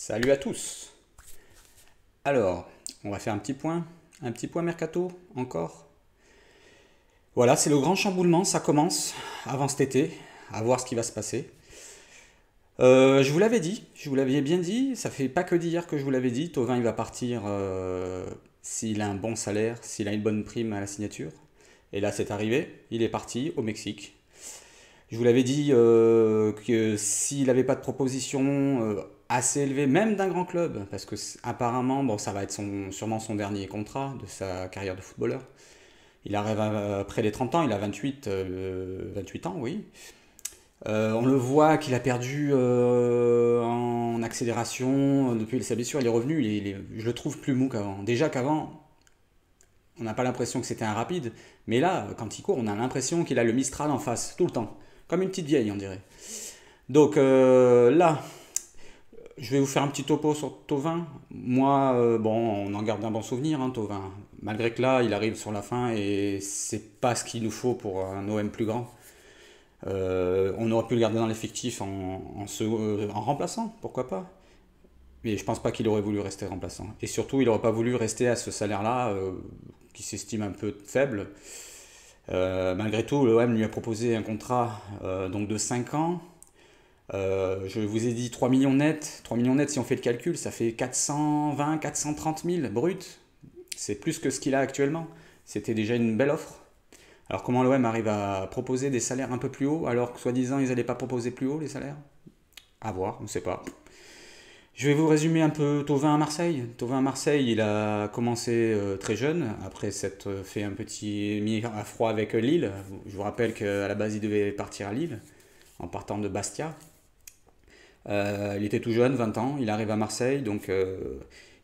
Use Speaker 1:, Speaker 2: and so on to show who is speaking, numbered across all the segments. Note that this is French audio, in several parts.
Speaker 1: Salut à tous. Alors, on va faire un petit point mercato encore. Voilà, c'est le grand chamboulement, ça commence avant cet été, à voir ce qui va se passer. Je vous l'avais dit, je vous l'avais bien dit, ça fait pas que d'hier que je vous l'avais dit, Thauvin il va partir s'il a un bon salaire, s'il a une bonne prime à la signature. Et là c'est arrivé, il est parti au Mexique. Je vous l'avais dit que s'il n'avait pas de proposition assez élevée, même d'un grand club, parce que apparemment, bon, ça va être sûrement son dernier contrat de sa carrière de footballeur. Il arrive après les 30 ans, il a 28 ans, oui. On le voit qu'il a perdu en accélération depuis sa blessure, il est revenu, je le trouve plus mou qu'avant. Déjà qu'avant, on n'a pas l'impression que c'était un rapide, mais là, quand il court, on a l'impression qu'il a le Mistral en face, tout le temps. Comme une petite vieille, on dirait. Donc là, je vais vous faire un petit topo sur Thauvin. Moi, bon, on en garde un bon souvenir, hein, Thauvin. Malgré que là, il arrive sur la fin et c'est pas ce qu'il nous faut pour un OM plus grand. On aurait pu le garder dans l'effectif en remplaçant, pourquoi pas. Mais je pense pas qu'il aurait voulu rester remplaçant. Et surtout, il aurait pas voulu rester à ce salaire-là, qui s'estime un peu faible. Malgré tout, l'OM lui a proposé un contrat donc de 5 ans. Je vous ai dit 3 millions net. 3 millions net, si on fait le calcul, ça fait 420, 430 000 brut. C'est plus que ce qu'il a actuellement. C'était déjà une belle offre. Alors comment l'OM arrive à proposer des salaires un peu plus hauts alors que soi-disant ils n'allaient pas proposer plus haut les salaires? À voir, on ne sait pas. Je vais vous résumer un peu Thauvin à Marseille. Thauvin à Marseille, il a commencé très jeune, après s'être fait un petit mis à froid avec Lille. Je vous rappelle qu'à la base, il devait partir à Lille, en partant de Bastia. Il était tout jeune, 20 ans, il arrive à Marseille, donc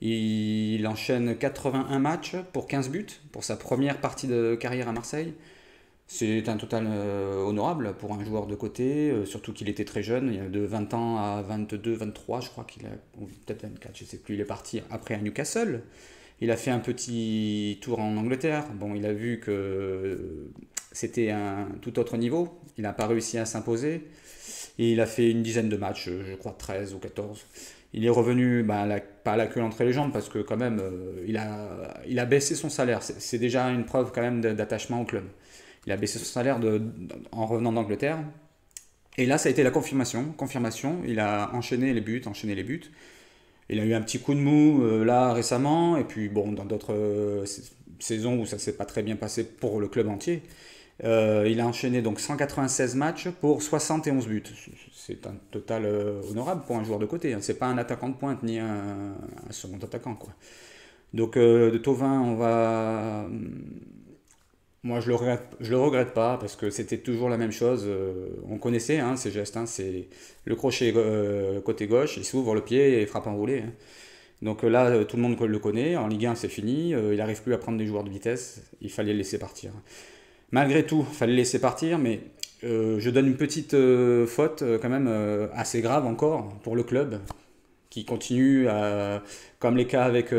Speaker 1: il enchaîne 81 matchs pour 15 buts, pour sa première partie de carrière à Marseille. C'est un total honorable pour un joueur de côté, surtout qu'il était très jeune, il a de 20 ans à 22, 23, je crois qu'il a, ou peut-être 24, je sais plus, il est parti après à Newcastle. Il a fait un petit tour en Angleterre. Bon, il a vu que c'était un tout autre niveau. Il n'a pas réussi à s'imposer. Et il a fait une dizaine de matchs, je crois 13 ou 14. Il est revenu, bah, pas la queue entre les jambes, parce que quand même, il a baissé son salaire. C'est déjà une preuve quand même d'attachement au club. Il a baissé son salaire en revenant d'Angleterre. Et là, ça a été la confirmation. Confirmation, il a enchaîné les buts, enchaîné les buts. Il a eu un petit coup de mou là récemment, et puis bon, dans d'autres saisons où ça s'est pas très bien passé pour le club entier, il a enchaîné donc 196 matchs pour 71 buts. C'est un total honorable pour un joueur de côté, hein. C'est pas un attaquant de pointe ni un second attaquant, quoi. Donc de Thauvin, moi, je le regrette pas parce que c'était toujours la même chose. On connaissait hein, ces gestes. Hein, c'est le crochet côté gauche, il s'ouvre le pied et frappe enroulé. Hein. Donc là, tout le monde le connaît. En Ligue 1, c'est fini. Il n'arrive plus à prendre des joueurs de vitesse. Il fallait le laisser partir. Malgré tout, il fallait le laisser partir, mais je donne une petite faute quand même assez grave encore pour le club qui continue comme les cas avec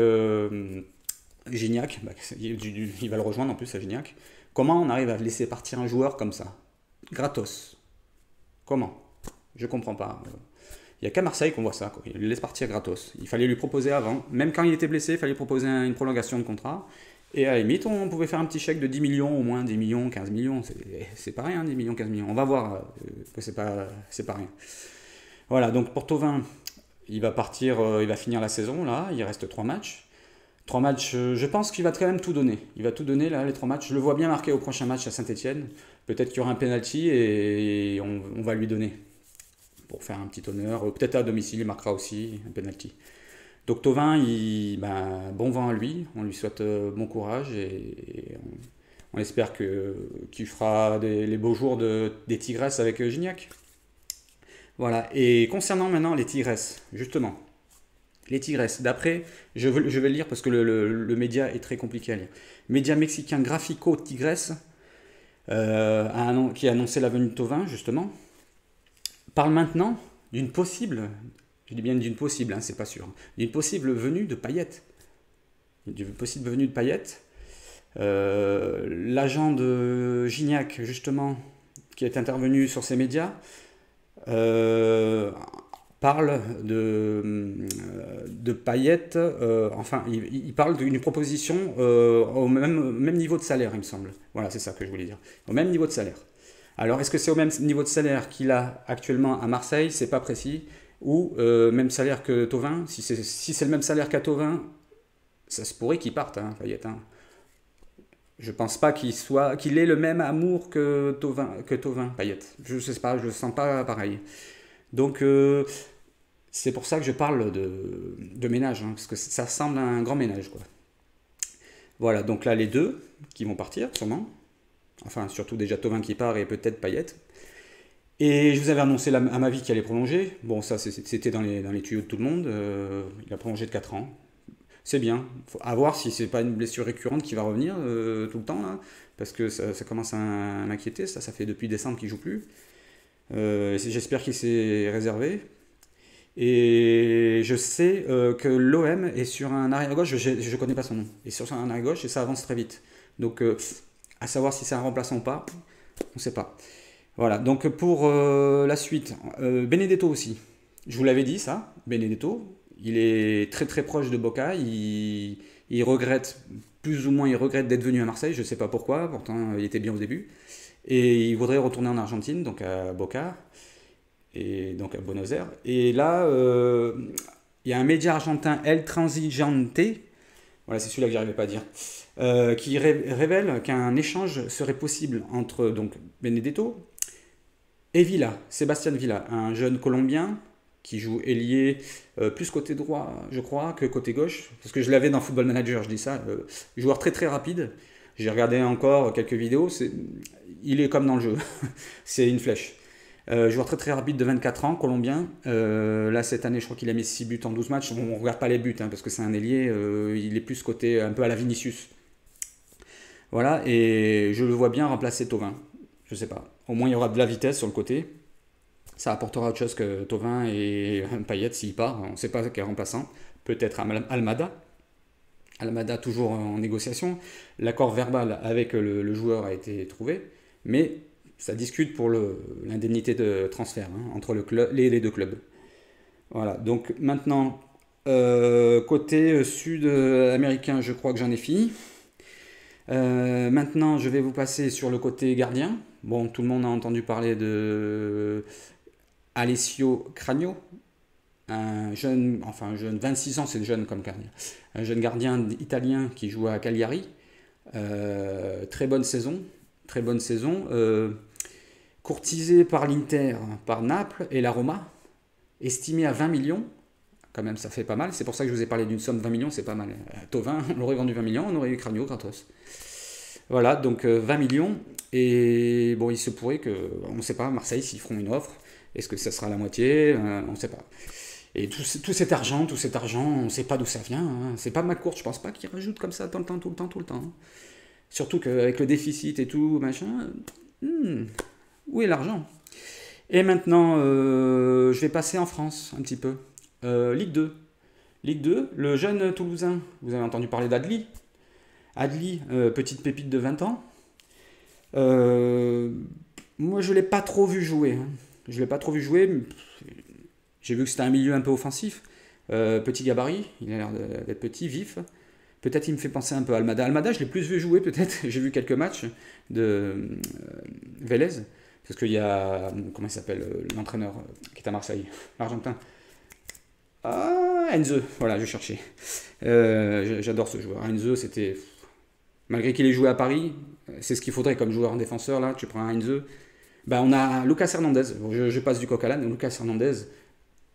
Speaker 1: Gignac, bah, il va le rejoindre en plus à Gignac. Comment on arrive à laisser partir un joueur comme ça? Gratos. Comment? Je comprends pas. Il n'y a qu'à Marseille qu'on voit ça, quoi. Il le laisse partir gratos. Il fallait lui proposer avant. Même quand il était blessé, il fallait lui proposer une prolongation de contrat. Et à la limite, on pouvait faire un petit chèque de 10 millions, au moins 10 millions, 15 millions. C'est pas rien, 10 millions, 15 millions. On va voir que c'est pas rien. Voilà, donc pour Thauvin, il va partir, il va finir la saison, là. Il reste 3 matchs. 3 matchs, je pense qu'il va quand même tout donner. Il va tout donner là, les 3 matchs. Je le vois bien marqué au prochain match à Saint-Etienne. Peut-être qu'il y aura un penalty et on va lui donner pour faire un petit honneur. Peut-être à domicile, il marquera aussi un penalty. Donc Thauvin, bon vent à lui. On lui souhaite bon courage et on espère qu'il fera les beaux jours des Tigresses avec Gignac. Voilà. Et concernant maintenant les Tigresses, justement. Les Tigresses, d'après, je vais le lire parce que le média est très compliqué à lire. Média mexicain Grafico Tigres, qui a annoncé la venue de Thauvin, justement, parle maintenant d'une possible, je dis bien d'une possible, hein, c'est pas sûr, d'une possible venue de Payet. D'une possible venue de Payet. L'agent de Gignac, justement, qui est intervenu sur ces médias, parle de Payet, enfin, il parle d'une proposition au même niveau de salaire, il me semble. Voilà, c'est ça que je voulais dire. Au même niveau de salaire. Alors, est-ce que c'est au même niveau de salaire qu'il a actuellement à Marseille? C'est pas précis. Ou même salaire que Thauvin? Si c'est le même salaire qu'à Thauvin, ça se pourrait qu'il parte, hein, Payet, hein. Je pense pas qu'il ait le même amour que Thauvin, Payet. Je sais pas, je le sens pas pareil. Donc, c'est pour ça que je parle de ménage, hein, parce que ça ressemble à un grand ménage, quoi. Voilà, donc là, les deux qui vont partir, sûrement. Enfin, surtout déjà Thauvin qui part et peut-être Payet. Et je vous avais annoncé à ma vie qu'il allait prolonger. Bon, ça, c'était dans les tuyaux de tout le monde. Il a prolongé de 4 ans. C'est bien. À voir si c'est pas une blessure récurrente qui va revenir tout le temps, là. Parce que ça commence à m'inquiéter. Ça fait depuis décembre qu'il joue plus. J'espère qu'il s'est réservé. Et je sais que l'OM est sur un arrière-gauche, je ne connais pas son nom, est sur un arrière-gauche et ça avance très vite. Donc, à savoir si c'est un remplaçant ou pas, on ne sait pas. Voilà, donc pour la suite, Benedetto aussi. Je vous l'avais dit ça, Benedetto, il est très très proche de Boca, il regrette, plus ou moins il regrette d'être venu à Marseille, je ne sais pas pourquoi, pourtant il était bien au début. Et il voudrait retourner en Argentine, donc à Boca et donc à Buenos Aires. Et là, il y a un média argentin, El Transigente, voilà, c'est celui-là que j'arrivais pas à dire, qui révèle qu'un échange serait possible entre donc Benedetto et Villa, Sébastien Villa, un jeune Colombien qui joue ailier plus côté droit, je crois, que côté gauche, parce que je l'avais dans Football Manager, je dis ça, joueur très très rapide. J'ai regardé encore quelques vidéos, il est comme dans le jeu, c'est une flèche. Joueur très très rapide de 24 ans, colombien. Là, cette année, je crois qu'il a mis 6 buts en 12 matchs. On ne regarde pas les buts, hein, parce que c'est un ailier. Il est plus côté un peu à la Vinicius. Voilà, et je le vois bien remplacer Thauvin. Je sais pas. Au moins, il y aura de la vitesse sur le côté. Ça apportera autre chose que Thauvin et Payet s'il part. On ne sait pas quel remplaçant. Peut-être Almada. Almada toujours en négociation. L'accord verbal avec le joueur a été trouvé. Mais ça discute pour l'indemnité de transfert, hein, entre les deux clubs. Voilà, donc maintenant, côté sud-américain, je crois que j'en ai fini. Maintenant, je vais vous passer sur le côté gardien. Bon, tout le monde a entendu parler de Alessio Cragno, un jeune, enfin un jeune, 26 ans, c'est jeune comme gardien. Un jeune gardien italien qui joue à Cagliari. Très bonne saison. Très bonne saison. Courtisé par l'Inter, par Naples et la Roma, estimé à 20 millions. Quand même, ça fait pas mal. C'est pour ça que je vous ai parlé d'une somme de 20 millions, c'est pas mal. Thauvin, on l'aurait vendu 20 millions, on aurait eu Cragno gratos. Voilà, donc 20 millions. Et bon, il se pourrait que, on ne sait pas, Marseille, s'ils feront une offre, est-ce que ça sera la moitié? On ne sait pas. Et tout cet argent, on ne sait pas d'où ça vient, hein. C'est pas McCourt, je pense pas qu'il rajoute comme ça tout le temps. Hein. Surtout qu'avec le déficit et tout, machin, où est l'argent? Et maintenant, je vais passer en France un petit peu. Ligue 2. Ligue 2, le jeune Toulousain, vous avez entendu parler d'Adli. Adli, petite pépite de 20 ans. Moi, je ne l'ai pas trop vu jouer, hein. Je ne l'ai pas trop vu jouer. J'ai vu que c'était un milieu un peu offensif. Petit gabarit, il a l'air d'être petit, vif. Peut-être il me fait penser un peu à Almada. Almada, je l'ai plus vu jouer peut-être. J'ai vu quelques matchs de Vélez. Parce qu'il y a, comment il s'appelle, l'entraîneur qui est à Marseille, l'Argentin. Ah, Heinze, voilà, je cherchais. J'adore ce joueur. Heinze, c'était... Malgré qu'il ait joué à Paris, c'est ce qu'il faudrait comme joueur en défenseur, là, tu prends un Heinze. Bah, on a Lucas Hernandez, je passe du coq à l'âne, Lucas Hernandez,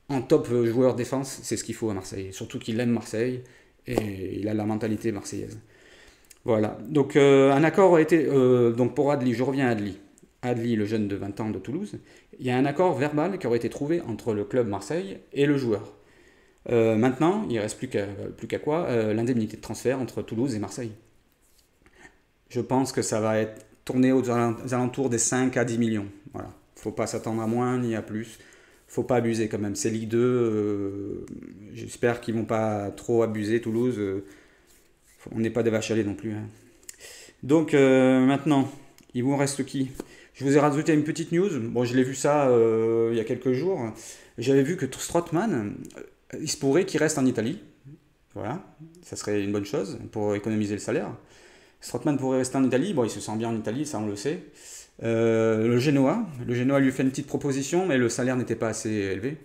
Speaker 1: en top joueur défense, c'est ce qu'il faut à Marseille. Surtout qu'il aime Marseille et il a la mentalité marseillaise. Voilà, donc un accord a été... donc pour Adli, je reviens à Adli. Adli, le jeune de 20 ans de Toulouse, il y a un accord verbal qui aurait été trouvé entre le club Marseille et le joueur. Maintenant, il ne reste plus qu'à quoi? L'indemnité de transfert entre Toulouse et Marseille. Je pense que ça va être tourné aux alentours des 5 à 10 millions. Voilà. Faut pas s'attendre à moins ni à plus. Faut pas abuser quand même. C'est Ligue 2. J'espère qu'ils vont pas trop abuser, Toulouse. On n'est pas des vaches à lait non plus, hein. Donc maintenant, il vous reste qui? Je vous ai rajouté une petite news. Bon, je l'ai vu ça il y a quelques jours. j'avais vu que Strootman, il se pourrait qu'il reste en Italie. Voilà, ça serait une bonne chose pour économiser le salaire. Strootman pourrait rester en Italie, bon, il se sent bien en Italie, ça on le sait. Le Genoa lui fait une petite proposition, mais le salaire n'était pas assez élevé.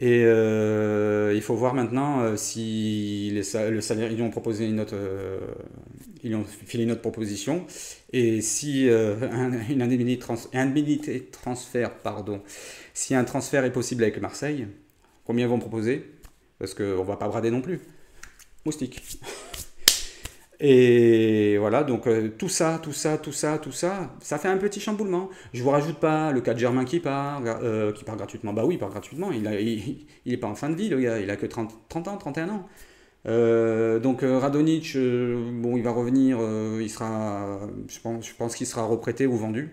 Speaker 1: Et il faut voir maintenant si le salaire, ils lui ont proposé ils lui ont filé une autre proposition, et si une indemnité de transfert, pardon, si un transfert est possible avec Marseille, combien ils vont proposer? Parce qu'on va pas brader non plus. Moustique. Et voilà, donc tout ça, ça fait un petit chamboulement. Je vous rajoute pas le cas de Germain qui part gratuitement. Bah oui, il part gratuitement, il est pas en fin de vie, le gars, il a que 30 ans, 31 ans. Donc Radonjic, bon, il va revenir, je pense qu'il sera reprêté ou vendu.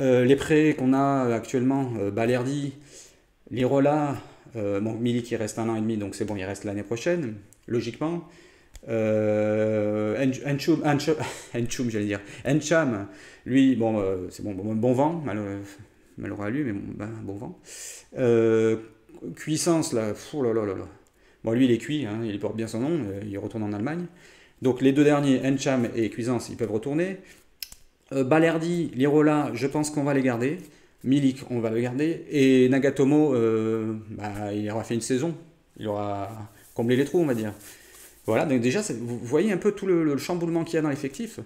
Speaker 1: Les prêts qu'on a actuellement, Balerdi, Lirola, bon, Milik il reste 1 an et demi, donc c'est bon, il reste l'année prochaine, logiquement. Enchum, j'allais dire. Encham, lui, bon, c'est bon vent, malheureux à lui, mais bon vent. Cuisance, là, oh là là là là. Bon, lui, il est cuit, hein, il porte bien son nom, il retourne en Allemagne. Donc, les deux derniers, Encham et Cuisance, ils peuvent retourner. Balerdi, Lirola, je pense qu'on va les garder. Milik, on va le garder. Et Nagatomo, il aura fait une saison. Il aura comblé les trous, on va dire. Voilà, donc déjà, vous voyez un peu tout le chamboulement qu'il y a dans l'effectif.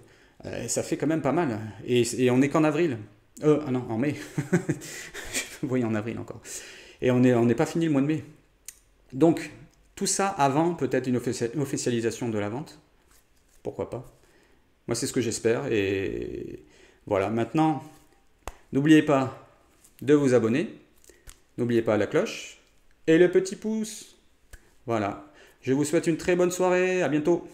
Speaker 1: Ça fait quand même pas mal. Et on n'est qu'en avril. Non, en mai. Vous voyez, en avril encore. Et on n'est pas fini le mois de mai. Donc, tout ça avant peut-être une officialisation de la vente. Pourquoi pas? Moi, c'est ce que j'espère. Et voilà, maintenant, n'oubliez pas de vous abonner. N'oubliez pas la cloche et le petit pouce. Voilà. Je vous souhaite une très bonne soirée. À bientôt.